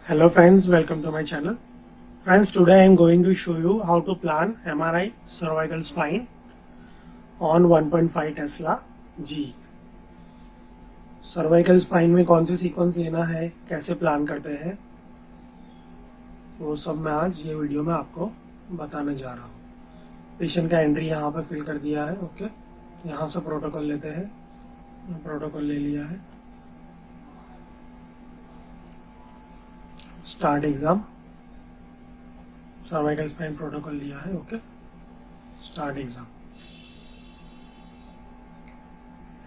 Hello friends, welcome to my channel. Friends, today I am going to show you how to plan MRI cervical spine on 1.5 Tesla G. Cervical spine में कौन से sequence लेना है, कैसे plan करते हैं, वो सब मैं आज ये वीडियो में आपको बताने जा रहा हूँ। पेशेंट का एंट्री यहाँ पे फिल कर दिया है। ओके, यहाँ से प्रोटोकॉल लेते हैं। प्रोटोकॉल ले लिया है। Start exam, cervical spine protocol लिया है। ओके, स्टार्ट एग्जाम,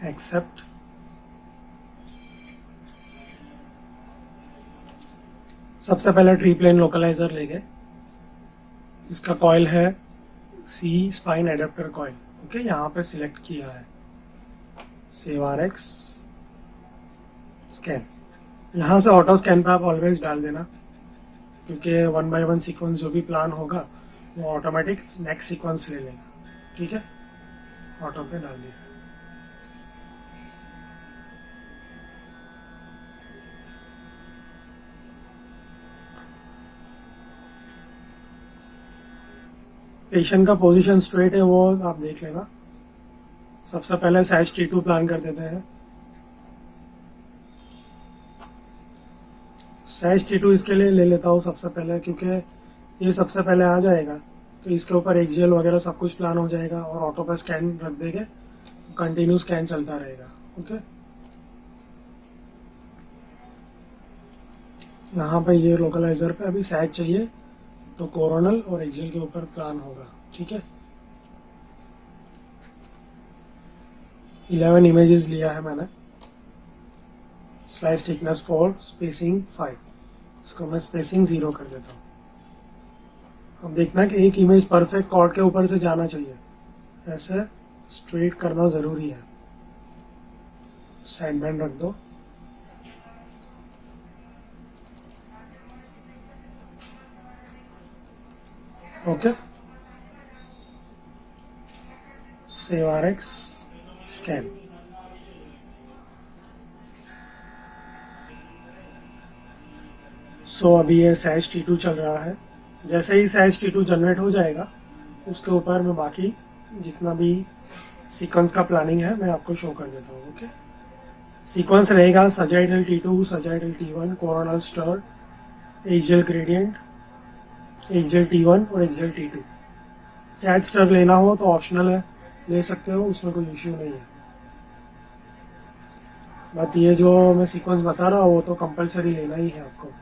एक्सेप्ट, सबसे पहले ट्री प्लेन लोकलाइजर ले गए। इसका कॉइल है सी स्पाइन एडेप्टर कॉइल। ओके, यहाँ पे सिलेक्ट किया है। Save RX, scan. यहाँ से ऑटो स्कैन पे आप ऑलवेज डाल देना, क्योंकि 1 बाय 1 सीक्वेंस जो भी प्लान होगा वो ऑटोमेटिक नेक्स्ट सीक्वेंस ले लेगा। ठीक है, ऑटो पे डाल दिया। पेशेंट का पोजीशन स्ट्रेट है, वो आप देख लेना। सबसे पहले सैच T2 प्लान कर देते हैं। सैच T2 इसके लिए ले लेता हूँ सबसे पहले, क्योंकि ये सबसे पहले आ जाएगा तो इसके ऊपर एक्जेल वगैरह सब कुछ प्लान हो जाएगा और ऑटो पे स्कैन रख देंगे, कंटिन्यू स्कैन चलता रहेगा। ओके, यहाँ पे ये लोकलाइजर पे अभी सैच चाहिए तो कोरोनल और एक्जेल के ऊपर प्लान होगा। ठीक है, 11 इमेजेस लिया है मैंने। Slice thickness 4, spacing 5। इसको मैं स्पेसिंग 0 कर देता हूँ। अब देखना कि एक इमेज परफेक्ट कॉर्ड के ऊपर से जाना चाहिए, ऐसे स्ट्रेट करना ज़रूरी है। साइड बैंड रख दो। Okay, save RX, scan. So अभी ये सैच T2 चल रहा है। जैसे ही सैच T2 जनरेट हो जाएगा, उसके ऊपर मैं बाकी जितना भी सीक्वेंस का प्लानिंग है मैं आपको शो कर देता हूँ। ओके, सीक्वेंस रहेगा sagittal T2, sagittal T1, coronal STIR, axial gradient, axial T1 और एक्जेल T2। सैच स्टर लेना हो तो ऑप्शनल है, ले सकते हो, उसमें कोई इश्यू नहीं है। बट ये जो मैं सीक्वेंस बता रहा हूँ वो तो कंपलसरी लेना ही है आपको।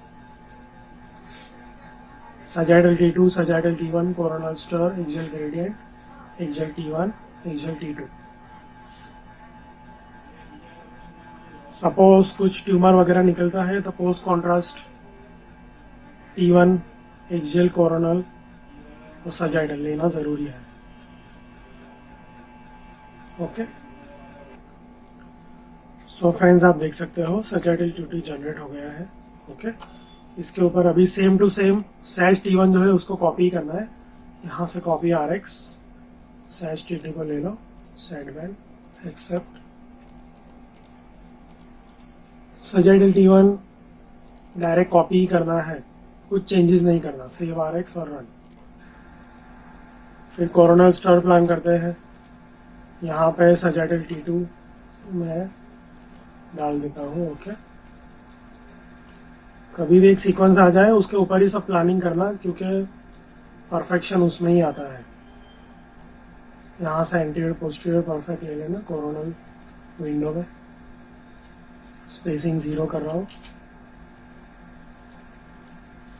Sagittal T2, sagittal T1, coronal STIR, axial gradient, axial T1, axial T2। Suppose कुछ ट्यूमर वगैरह निकलता है तो पोस्ट कॉन्ट्रास्ट T1, एक्जेल, कोरोनल और सजाइडल लेना ज़रूरी है। ओके, सो फ्रेंड्स आप देख सकते हो सजाइडल T2 जनरेट हो गया है। ओके, इसके ऊपर अभी same to same Sachs T1 जो है उसको कॉपी करना है। यहाँ से कॉपी आरएक्स, सैच T2 को ले लो, side band, accept. Sagittal T1 direct copy ही करना है, कुछ चेंजेस नहीं करना। सेव आरएक्स और रन। फिर कोरोनल स्टर प्लान करते हैं। यहाँ पे सजाइडल T2 मैं डाल देता हूँ। ओके, कभी भी एक सीक्वेंस आ जाए उसके ऊपर ही सब प्लानिंग करना, क्योंकि परफेक्शन उसमें ही आता है। यहाँ से एंटीरियर पोस्टीरियर परफेक्ट ले लेना कोरोनल विंडो में। स्पेसिंग 0 कर रहा हूँ।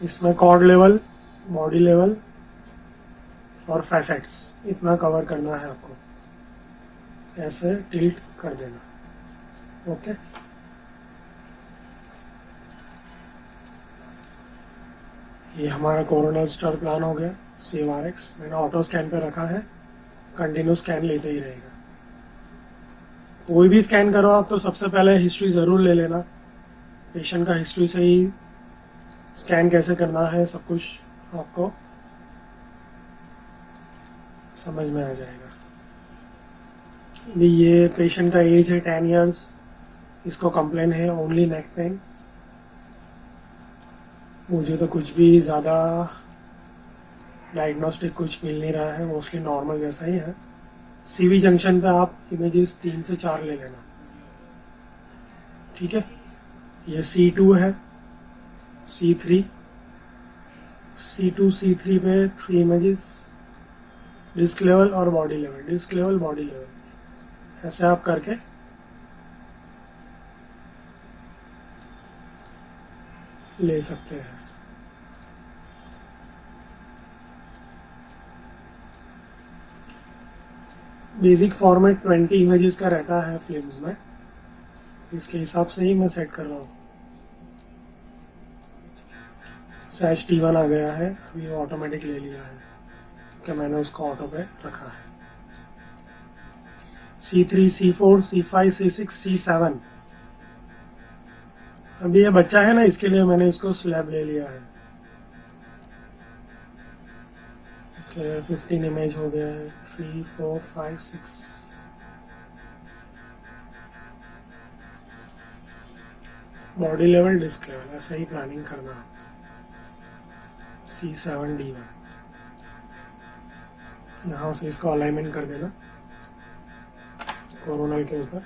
इसमें कॉर्ड लेवल, बॉडी लेवल और फैसेट्स इतना कवर करना है आपको। ऐसे टिल्ट कर देना। ओके, ये हमारा कोरोनल स्टर प्लान हो गया। सेव आरएक्स मैंने ऑटो स्कैन पे रखा है, कंटिन्यू स्कैन लेते ही रहेगा। कोई भी स्कैन करो आप तो सबसे पहले हिस्ट्री ज़रूर ले लेना। पेशेंट का हिस्ट्री से ही स्कैन कैसे करना है सब कुछ आपको समझ में आ जाएगा। अभी ये पेशेंट का एज है 10 इयर्स। इसको कंप्लेन है ओनली नेक पेन। मुझे तो कुछ भी ज़्यादा डायग्नोस्टिक कुछ मिल नहीं रहा है, मोस्टली नॉर्मल जैसा ही है। सीवी जंक्शन पे आप इमेजेस 3 से 4 ले लेना, ठीक है। ये C2 है, C3, C2 C3 पे 3 इमेजेस, डिस्क लेवल और body level, disc level body level, ऐसे आप करके ले सकते हैं। बेसिक फॉर्मेट 20 इमेजेस का रहता है फिल्म्स में, इसके हिसाब से ही मैं सेट कर रहा हूँ। सैच T1 आ गया है, अभी वो ऑटोमेटिक ले लिया है क्योंकि मैंने उसको ऑटो पे रखा है। C3 C4 C5 C6 C7, अभी ये बच्चा है ना, इसके लिए मैंने इसको स्लैब ले लिया है। ओके, 15 इमेज हो गया है, 3 4 5 6। बॉडी लेवल डिस्क लेवल ऐसे ही प्लानिंग करना। C7 D1, यहाँ से इसको अलाइनमेंट कर देना कोरोनल के ऊपर,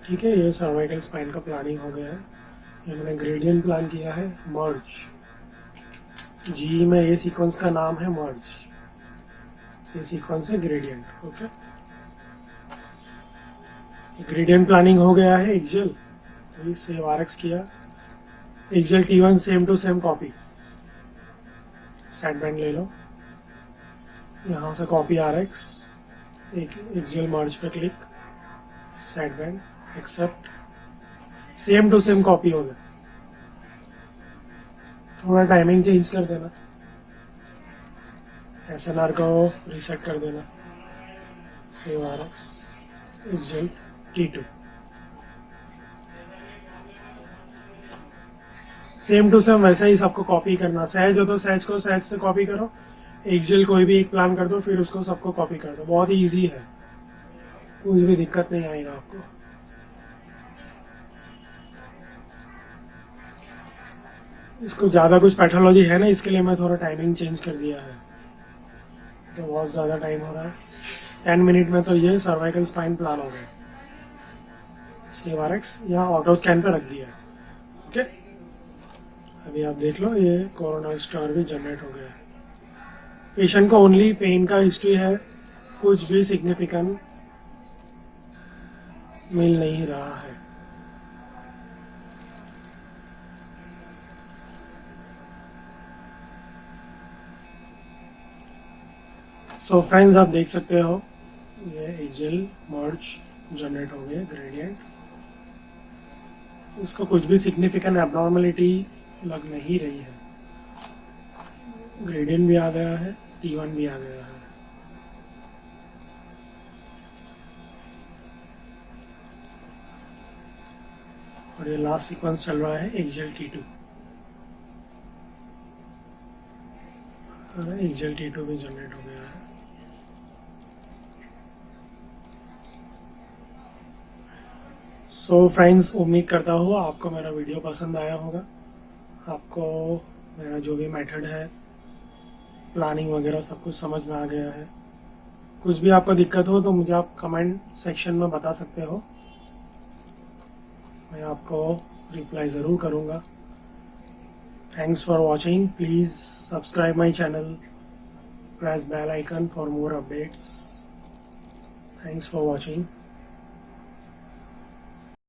ठीक है। ये सर्वाइकल स्पाइन का प्लानिंग हो गया है। ये मैंने ग्रेडियंट प्लान किया है, मर्ज। जी में ये सीक्वेंस का नाम है मर्ज, ये सीक्वेंस है ग्रेडियंट, ओके। ग्रेडियंट प्लानिंग हो गया है। एक्सेल तो सेव RX किया, axial T1 same to same copy, sat band ले लो, यहाँ से कॉपी RX, एक एक्सेल मर्ज पे click, sat band, accept, same to same copy हो गया। थोड़ा टाइमिंग चेंज कर देना, SNR को रीसेट कर देना, save RX, axial T2, same to same वैसे ही सबको कॉपी करना। सहज हो तो सहज को सहज से कॉपी करो, एक्सेल कोई भी एक प्लान कर दो, फिर उसको सबको कॉपी कर दो। बहुत ही ईजी है, कुछ भी दिक्कत नहीं आएगा आपको। इसको ज़्यादा कुछ पैथोलॉजी है ना, इसके लिए मैं थोड़ा टाइमिंग चेंज कर दिया है कि बहुत ज़्यादा टाइम हो रहा है। 10 मिनट में तो ये सर्वाइकल स्पाइन प्लान हो गया। सेव RX यहाँ ऑटो स्कैन पे रख दिया है, ओके। अभी आप देख लो, ये कोरोनल स्टार भी जनरेट हो गया है। पेशेंट को ओनली पेन का हिस्ट्री है, कुछ भी सिग्निफिकेंट मिल नहीं रहा है। सो फ्रेंड्स, आप देख सकते हो ये एक्सेल मर्ज जनरेट हो गया ग्रेडियंट। इसको कुछ भी सिग्निफिकेंट एबनॉर्मलिटी लग नहीं रही है। ग्रेडियंट भी आ गया है, T1 भी आ गया है। और ये लास्ट सीक्वेंस चल रहा है एक्सेल T2, एक्सेल T2 भी जनरेट हो गया है। सो फ्रेंड्स, उम्मीद करता हूँ आपको मेरा वीडियो पसंद आया होगा। आपको मेरा जो भी मेथड है, प्लानिंग वगैरह सब कुछ समझ में आ गया है। कुछ भी आपको दिक्कत हो तो मुझे आप कमेंट सेक्शन में बता सकते हो, मैं आपको रिप्लाई ज़रूर करूँगा। Thanks for watching, please subscribe my channel, press bell icon for more updates. Thanks for watching.